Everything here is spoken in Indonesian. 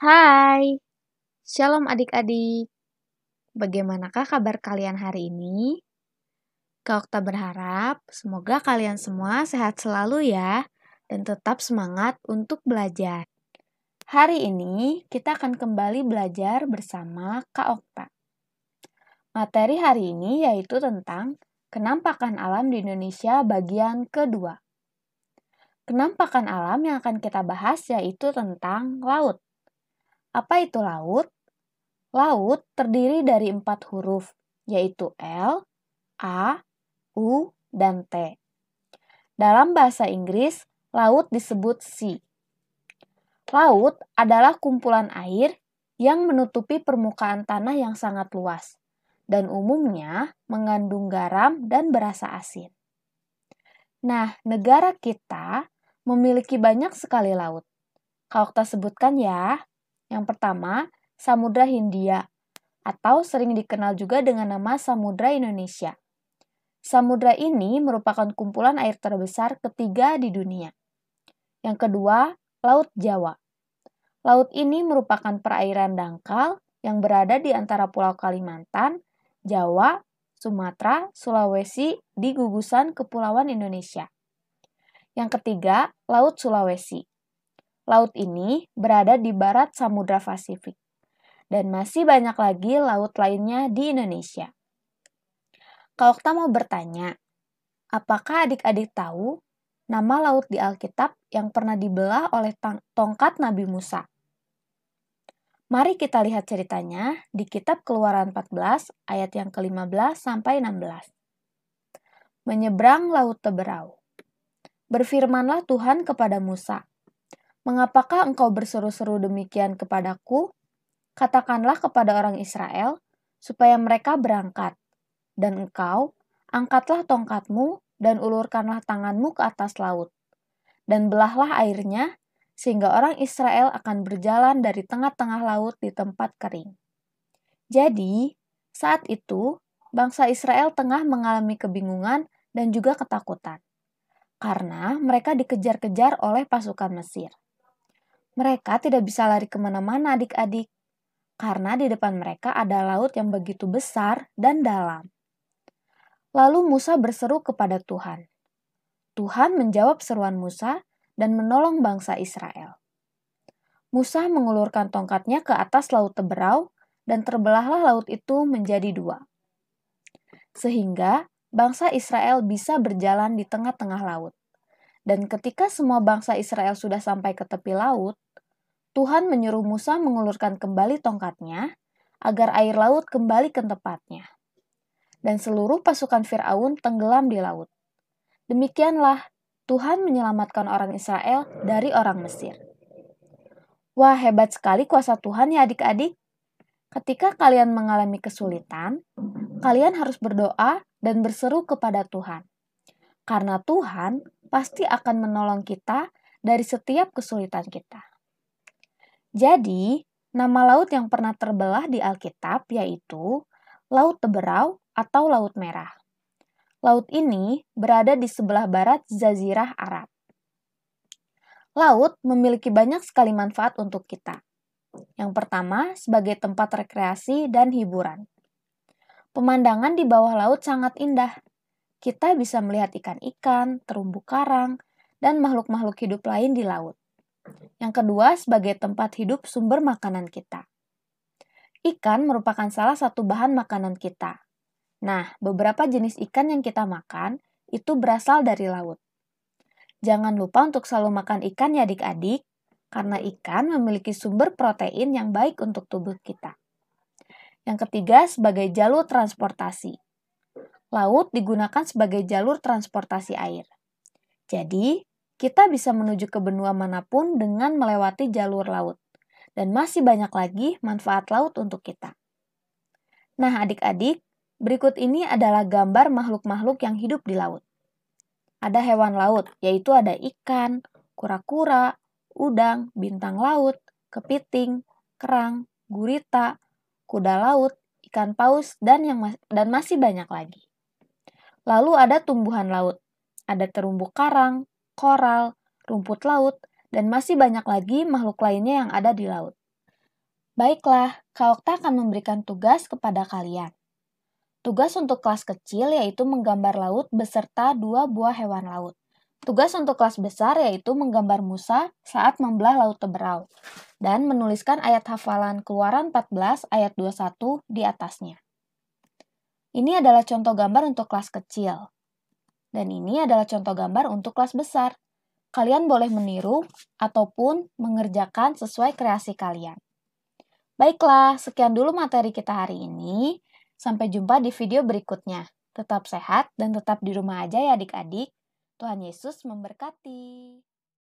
Hai, shalom adik-adik. Bagaimanakah kabar kalian hari ini? Kak Okta berharap semoga kalian semua sehat selalu ya, dan tetap semangat untuk belajar. Hari ini kita akan kembali belajar bersama Kak Okta. Materi hari ini yaitu tentang Kenampakan Alam di Indonesia bagian kedua. Kenampakan alam yang akan kita bahas yaitu tentang laut. Apa itu laut? Laut terdiri dari 4 huruf, yaitu L, A, U, dan T. Dalam bahasa Inggris, laut disebut sea. Laut adalah kumpulan air yang menutupi permukaan tanah yang sangat luas, dan umumnya mengandung garam dan berasa asin. Nah, negara kita memiliki banyak sekali laut. Kalau kita sebutkan ya, yang pertama, Samudra Hindia, atau sering dikenal juga dengan nama Samudra Indonesia. Samudra ini merupakan kumpulan air terbesar ketiga di dunia. Yang kedua, Laut Jawa. Laut ini merupakan perairan dangkal yang berada di antara Pulau Kalimantan, Jawa, Sumatera, Sulawesi di gugusan Kepulauan Indonesia. Yang ketiga, Laut Sulawesi. Laut ini berada di barat Samudra Pasifik. Dan masih banyak lagi laut lainnya di Indonesia. Kalau kita mau bertanya, apakah adik-adik tahu nama laut di Alkitab yang pernah dibelah oleh tongkat Nabi Musa? Mari kita lihat ceritanya di kitab Keluaran 14 ayat yang ke-15 sampai 16. Menyeberang Laut Teberau. Berfirmanlah Tuhan kepada Musa, "Mengapakah engkau berseru-seru demikian kepadaku? Katakanlah kepada orang Israel, supaya mereka berangkat. Dan engkau, angkatlah tongkatmu dan ulurkanlah tanganmu ke atas laut. Dan belahlah airnya, sehingga orang Israel akan berjalan dari tengah-tengah laut di tempat kering." Jadi, saat itu, bangsa Israel tengah mengalami kebingungan dan juga ketakutan. Karena mereka dikejar-kejar oleh pasukan Mesir. Mereka tidak bisa lari kemana-mana adik-adik. Karena di depan mereka ada laut yang begitu besar dan dalam. Lalu Musa berseru kepada Tuhan. Tuhan menjawab seruan Musa dan menolong bangsa Israel. Musa mengulurkan tongkatnya ke atas Laut Teberau dan terbelahlah laut itu menjadi 2. Sehingga bangsa Israel bisa berjalan di tengah-tengah laut. Dan ketika semua bangsa Israel sudah sampai ke tepi laut, Tuhan menyuruh Musa mengulurkan kembali tongkatnya agar air laut kembali ke tempatnya. Dan seluruh pasukan Firaun tenggelam di laut. Demikianlah Tuhan menyelamatkan orang Israel dari orang Mesir. Wah, hebat sekali kuasa Tuhan ya adik-adik. Ketika kalian mengalami kesulitan, kalian harus berdoa dan berseru kepada Tuhan. Karena Tuhan pasti akan menolong kita dari setiap kesulitan kita. Jadi, nama laut yang pernah terbelah di Alkitab yaitu Laut Teberau atau Laut Merah. Laut ini berada di sebelah barat Jazirah Arab. Laut memiliki banyak sekali manfaat untuk kita. Yang pertama, sebagai tempat rekreasi dan hiburan. Pemandangan di bawah laut sangat indah. Kita bisa melihat ikan-ikan, terumbu karang, dan makhluk-makhluk hidup lain di laut. Yang kedua, sebagai tempat hidup sumber makanan kita. Ikan merupakan salah satu bahan makanan kita. Nah, beberapa jenis ikan yang kita makan itu berasal dari laut. Jangan lupa untuk selalu makan ikan ya adik-adik, karena ikan memiliki sumber protein yang baik untuk tubuh kita. Yang ketiga, sebagai jalur transportasi. Laut digunakan sebagai jalur transportasi air. Jadi, kita bisa menuju ke benua manapun dengan melewati jalur laut. Dan masih banyak lagi manfaat laut untuk kita. Nah, adik-adik, berikut ini adalah gambar makhluk-makhluk yang hidup di laut. Ada hewan laut, yaitu ada ikan, kura-kura, udang, bintang laut, kepiting, kerang, gurita, kuda laut, ikan paus, dan masih banyak lagi. Lalu ada tumbuhan laut, ada terumbu karang, koral, rumput laut, dan masih banyak lagi makhluk lainnya yang ada di laut. Baiklah, Kak Okta akan memberikan tugas kepada kalian. Tugas untuk kelas kecil yaitu menggambar laut beserta 2 buah hewan laut. Tugas untuk kelas besar yaitu menggambar Musa saat membelah Laut Teberau dan menuliskan ayat hafalan Keluaran 14 ayat 21 di atasnya. Ini adalah contoh gambar untuk kelas kecil. Dan ini adalah contoh gambar untuk kelas besar. Kalian boleh meniru ataupun mengerjakan sesuai kreasi kalian. Baiklah, sekian dulu materi kita hari ini. Sampai jumpa di video berikutnya. Tetap sehat dan tetap di rumah aja ya adik-adik. Tuhan Yesus memberkati.